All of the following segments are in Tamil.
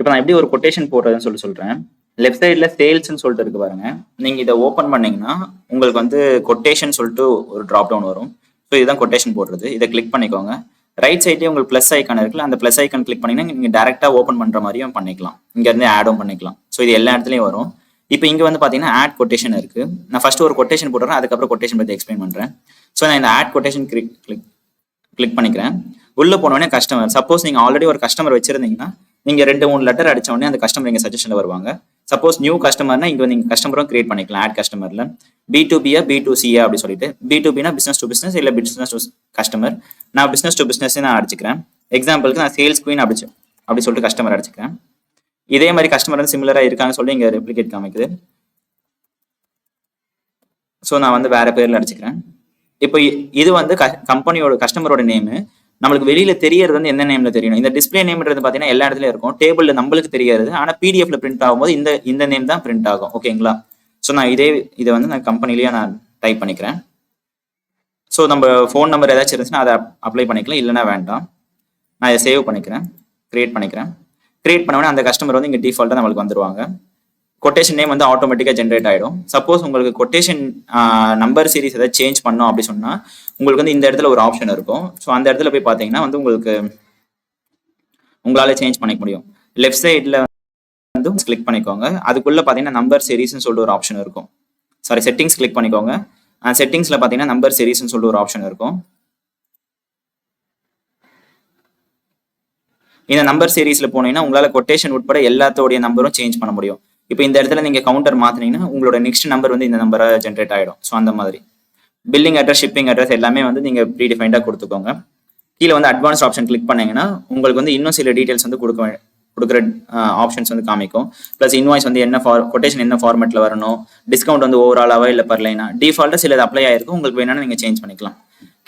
இப்போ நான் எப்படி ஒரு கொட்டேஷன் போடுறதுன்னு சொல்றேன். லெஃப்ட் சைடில் சேல்ஸ்ன்னு சொல்லிட்டு இருக்கு பாருங்க. நீங்க இதை ஓப்பன் பண்ணீங்கன்னா உங்களுக்கு வந்து கொட்டேஷன் சொல்லிட்டு ஒரு ட்ராப் டவுன் வரும். ஸோ இதுதான் கொட்டேஷன் போடுறது. இதை கிளிக் பண்ணிக்கோங்க. ரைட் சைட்லேயே உங்களுக்கு ப்ளஸ் ஐக்கான் இருக்குல்ல, அந்த ப்ளஸ் ஐக்கான் கிளிக் பண்ணீங்கன்னா நீங்கள் டேரெக்டாக ஓப்பன் பண்ணுற மாதிரியும் பண்ணிக்கலாம். இங்கேருந்து ஆடும் பண்ணிக்கலாம். ஸோ இது எல்லா இடத்துலையும் வரும். இப்போ இங்கே வந்து பார்த்தீங்கன்னா ஆட் கொட்டேஷன் இருக்கு. நான் ஃபர்ஸ்ட் ஒரு கொட்டேஷன் போடுறேன், அதுக்கப்புறம் கொட்டேஷன் பற்றி எக்ஸ்பிளைன் பண்ணுறேன். ஸோ நான் இந்த ஆட் கொட்டேஷன் கிளிக் பண்ணிக்கிறேன். உள்ள போனோடனே கஸ்டமர், சப்போஸ் நீங்கள் ஆல்ரெடி ஒரு கஸ்டமர் வச்சிருந்தீங்கன்னா நீங்கள் 2-3 லெட்டர் அடிச்ச உடனே அந்த கஸ்டமர் இங்கே சஜஷனில் வருவாங்க. சப்போஸ் நியூ கஸ்டமர்னா இங்கே நீங்கள் கஸ்டமரும் கிரியேட் பண்ணிக்கலாம். ஆட் கஸ்டமரில் B2Bயா B2Cயா அப்படி சொல்லிட்டு, B2Bனா பிஸ்னஸ் டு பிஸ்னஸ், இல்லை பிஸ்னஸ் டு கஸ்டமர். நான் பிஸ்னஸ் டு பிஸ்னஸ் நான் அடிச்சுக்கிறேன். எக்ஸாம்பிளுக்கு நான் சேல்ஸ் குயின் அப்படி சொல்லிட்டு கஸ்டமர் அடிச்சுக்கிறேன். இதே மாதிரி கஸ்டமர் வந்து சிமிலராக இருக்காங்கன்னு சொல்லி இங்கே ரெப்ளிகேட் காமிக்குது. ஸோ நான் வந்து வேற பேரில் அடிச்சுக்கிறேன். இப்போ இது வந்து கம்பெனியோட கஸ்டமரோட நேமு. நம்மளுக்கு வெளியில தெரியறது வந்து என்ன நேம்ல தெரியணும். இந்த டிஸ்பிளே நேம்ன்றது பார்த்தீங்கன்னா எல்லா இடத்துலயும் இருக்கும். டேபிள்ல நம்மளுக்கு தெரியாது, ஆனால் பிடிஎஃப்ல பிரிண்ட் ஆகும்போது இந்த நேம் தான் பிரிண்ட் ஆகும். ஓகேங்களா? ஸோ நான் இதை வந்து நான் கம்பெனிலேயே நான் டைப் பண்ணிக்கிறேன். ஸோ நம்ம ஃபோன் நம்பர் ஏதாச்சும் இருந்துச்சுன்னா அதை அப்ளை பண்ணிக்கலாம், இல்லைன்னா வேண்டாம். நான் இதை சேவ் பண்ணிக்கிறேன், கிரியேட் பண்ணிக்கிறேன். கிரியேட் பண்ண அந்த கஸ்டமர் வந்து இங்கே டிஃபால்ட்டாக நம்மளுக்கு வந்துருவாங்க. கொட்டேஷன் நேம் வந்து ஆட்டோமேட்டிக்காக ஜென்ரேட் ஆகிடும். சப்போஸ் உங்களுக்கு கொட்டேஷன் நம்பர் சீரிஸ் ஏதாவது சேஞ்ச் பண்ணோம் அப்படி சொன்னால் உங்களுக்கு வந்து இந்த இடத்துல ஒரு ஆப்ஷன் இருக்கும். ஸோ அந்த இடத்துல போய் பார்த்தீங்கன்னா வந்து உங்களால் சேஞ்ச் பண்ணிக்க முடியும். லெஃப்ட் சைடில் வந்து கிளிக் பண்ணிக்கோங்க. அதுக்குள்ளே பார்த்தீங்கன்னா நம்பர் சீரிஸ்ன்னு சொல்லிட்டு ஒரு ஆப்ஷன் இருக்கும். சாரி, செட்டிங்ஸ் கிளிக் பண்ணிக்கோங்க. செட்டிங்ஸில் பார்த்தீங்கன்னா நம்பர் சீரிஸ்ன்னு சொல்லிட்டு ஒரு ஆப்ஷன் இருக்கும். இந்த நம்பர் சீரிஸில் போனீங்கன்னா உங்களால் கொட்டேஷன் உட்பட எல்லாத்தோடைய நம்பரும் சேஞ்ச் பண்ண முடியும். இப்போ இந்த இடத்துல நீங்கள் கவுண்டர் மாற்றினீங்கன்னா உங்களோட நெக்ஸ்ட் நம்பர் வந்து இந்த நம்பராக ஜென்ரேட் ஆகிடும். ஸோ அந்த மாதிரி பில்லிங் அட்ரஸ், ஷிப்பிங் அட்ரஸ் எல்லாமே வந்து நீங்கள் ப்ரீடிஃபைண்டாக கொடுத்துக்கோங்க. கீழே வந்து அட்வான்ஸ் ஆப்ஷன் கிளிக் பண்ணீங்கன்னா உங்களுக்கு வந்து இன்னும் சில டீட்டெயில்ஸ் வந்து கொடுக்குற ஆப்ஷன்ஸ் வந்து காமிக்கும். ப்ளஸ் இன்வாய்ஸ் வந்து கொட்டேஷன் என்ன ஃபார்மேட்டில் வரணும், டிஸ்கவுண்ட் வந்து ஓவராலாவா இல்லை பர் லைனா, டிஃபால்ட்டாக சில அப்ளை ஆயிருக்கும். உங்களுக்கு வேணும்னா நீங்கள் சேஞ்ச் பண்ணிக்கலாம்.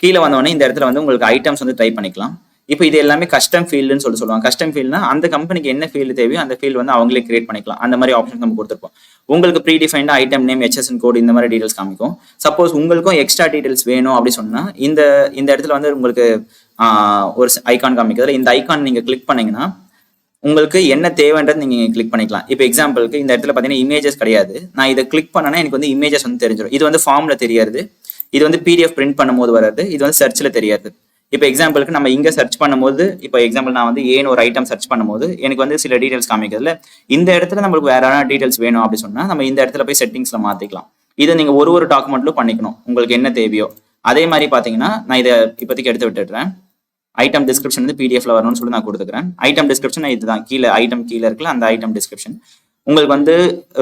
கீழே வந்தோடனே இந்த இடத்துல வந்து உங்களுக்கு ஐட்டம்ஸ் வந்து டைப் பண்ணிக்கலாம். இப்போ இது எல்லாமே கஸ்டம் ஃபீல்டுன்னு சொல்லுவாங்க. கஸ்டம் ஃபீல்ட்னா அந்த கம்பெனிக்கு என்ன ஃபீல்டு தேவையோ அந்த ஃபீல்டு வந்து அவங்களே கிரியேட் பண்ணிக்கலாம். அந்த மாதிரி ஆப்ஷன் நம்ம கொடுத்துருப்போம். உங்களுக்கு ப்ரீடிஃபைண்டா ஐட்டம் நேம், HSN கோட் இந்த மாதிரி டீடைல்ஸ் காமிக்கும். சப்போஸ் உங்களுக்கும் எக்ஸ்ட்ரா டீடைல்ஸ் வேணும் அப்படி சொன்னா இந்த இடத்துல வந்து உங்களுக்கு ஒரு ஐகான் காமிக்கிறதுல இந்த ஐகான் நீங்க கிளிக் பண்ணீங்கன்னா உங்களுக்கு என்ன தேவைன்றது நீங்க கிளிக் பண்ணிக்கலாம். இப்போ எக்ஸாம்பிளுக்கு இந்த இடத்துல பார்த்தீங்கன்னா இமேஜஸ் கிடையாது. நான் இதை கிளிக் பண்ணனா எனக்கு வந்து இமேஜஸ் வந்து தெரிஞ்சிடும். இது வந்து ஃபார்ம்ல தெரியாது, இது வந்து PDF பிரிண்ட் பண்ணும்போது வராது, இது வந்து சர்ச்சில் தெரியாது. இப்போ எக்ஸாம்பிளுக்கு நம்ம இங்கே சர்ச் பண்ணும்போது, இப்போ எக்ஸாம்பிள் நான் வந்து ஏன்னு ஒரு ஐட்டம் சர்ச் பண்ணும்போது எனக்கு வந்து சில டீடைல்ஸ் காமிக்கிறதுல இந்த இடத்துல நம்மளுக்கு வேற டீடைல்ஸ் வேணும் அப்படி சொன்னால் நம்ம இந்த இடத்துல போய் செட்டிங்ஸ்ல மாற்றிக்கலாம். இதை நீங்கள் ஒரு டாக்குமெண்ட்லும் பண்ணிக்கணும் உங்களுக்கு என்ன தேவையோ. அதே மாதிரி பார்த்தீங்கன்னா நான் இதை இப்போதைக்கு எடுத்து விட்டுடுறேன். ஐட்டம் டிஸ்கிரிப்ஷன் வந்து PDFல வரணும்னு சொல்லி நான் கொடுத்துக்கிறேன். ஐட்டம் டிஸ்கிரிப்ஷன் இதுதான், கீழே ஐட்டம் கீழே இருக்குல்ல அந்த ஐட்டம் டிஸ்கிரிப்ஷன். உங்களுக்கு வந்து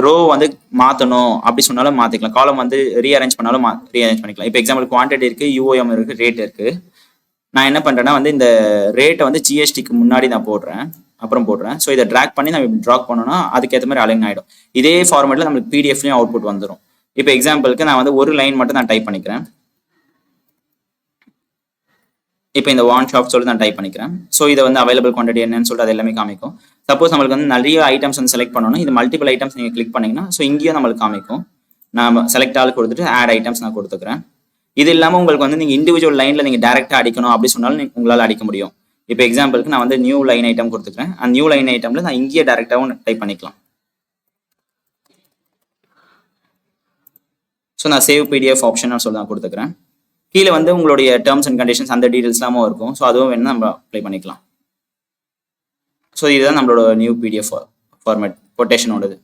ரோ வந்து மாற்றணும் அப்படி சொன்னாலும் மாற்றிக்கலாம், காலம் வந்து ரீஅரேஞ்ச் பண்ணாலும் ரீஅரேஞ்ச் பண்ணிக்கலாம். இப்போ எக்ஸாம்பிள் குவான்டிட்டி இருக்கு, UOM இருக்கு, ரேட் இருக்கு. நான் என்ன பண்ணுறேன்னா வந்து இந்த ரேட்டை வந்து GSTக்கு முன்னாடி நான் போடுறேன். ஸோ இதை ட்ராக் பண்ணி நம்ம ட்ராக் பண்ணோம்னா அதுக்கேற்ற மாதிரி அலைன் ஆகிடும். இதே ஃபார்மேட்டில் நம்மளுக்கு PDFலையும் அவுட்புட் வந்துடும். இப்போ எக்ஸாம்பிளுக்கு நான் வந்து ஒரு லைன் மட்டும் நான் டைப் பண்ணிக்கிறேன். இப்போ இந்த ஒன் ஷாப் சொல்லி நான் டைப் பண்ணிக்கிறேன். ஸோ இதை வந்து அவைலபிள் குவான்டிட்டி என்னன்னு சொல்லிட்டு அது எல்லாமே காமிக்கும். சப்போஸ் நம்மளுக்கு வந்து நிறைய ஐட்டம்ஸ் வந்து செலக்ட் பண்ணணும், இது மல்டிபிள் ஐட்டம்ஸ் நீங்கள் கிளிக் பண்ணிங்கன்னா ஸோ இங்கேயும் நம்மளுக்கு காமிக்கும். நான் செலக்ட் ஆள் கொடுத்துட்டு ஆட் ஐட்டம்ஸ் நான் கொடுத்துக்கிறேன். இது இல்லாமல் உங்களுக்கு வந்து நீங்கள் இண்டிவிஜுவல் லைனில் நீங்கள் டேரெக்டாக அடிக்கணும் அப்படி சொன்னாலும் உங்களால் அடிக்க முடியும். இப்போ எக்ஸாம்பிளுக்கு நான் வந்து நியூ லைன் ஐட்டம் கொடுத்துக்கிறேன். அந்த நியூ லைன் ஐட்டமில் நான் இங்கேயே டேரெக்டாகவும் டைப் பண்ணிக்கலாம். ஸோ நான் சேவ் PDF ஆப்ஷன் சொல்லி நான் கொடுத்துக்கிறேன். கீழே வந்து உங்களுடைய டேர்ம்ஸ் அண்ட் கண்டிஷன்ஸ் அந்த டீடைல்ஸ்லாமும் இருக்கும். ஸோ அதுவும் வேணும் நம்ம அப்ளை பண்ணிக்கலாம். ஸோ இதுதான் நம்மளோட நியூ PDF ஃபார்மேட் கொட்டேஷனோடது.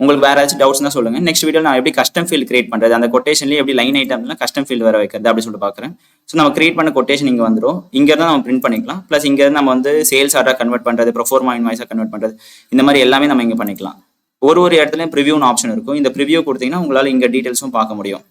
உங்களுக்கு வேற ஏதாச்சும் டவுட்ஸ் தான் சொல்லுங்க. நெக்ஸ்ட் வீடியோ நான் எப்படி கஸ்டம் ஃபீல்ட் கிரியேட் பண்றது, அந்த கொட்டேஷன்லேயே எப்படி லைன் ஐட்டம்லாம் கஸ்டம் ஃபீல்ட் வர வைக்கிறது அப்படி சொல்லிட்டு பார்க்குறேன். ஸோ நம்ம கிரியேட் பண்ண கொட்டேஷன் இங்கே வந்துடும். இங்கேருந்து நம்ம பிரிண்ட் பண்ணிக்கலாம். ப்ளஸ் இங்கேருந்து நம்ம வந்து சேல்ஸ் ஆர்டராக கன்வெர்ட் பண்ணுறது, ப்ரொஃபார்மா இன்வாய்ஸாக கன்வெர்ட் பண்ணுறது, இந்த மாதிரி எல்லாமே நம்ம இங்கே பண்ணிக்கலாம். ஒரு இடத்துலையும் ப்ரிவியூன்னு ஆப்ஷன் இருக்கும். இந்த ப்ரிவியூ கொடுத்தீங்கன்னா உங்களால் இங்கே டீட்டெயில்ஸும் பார்க்க முடியும்.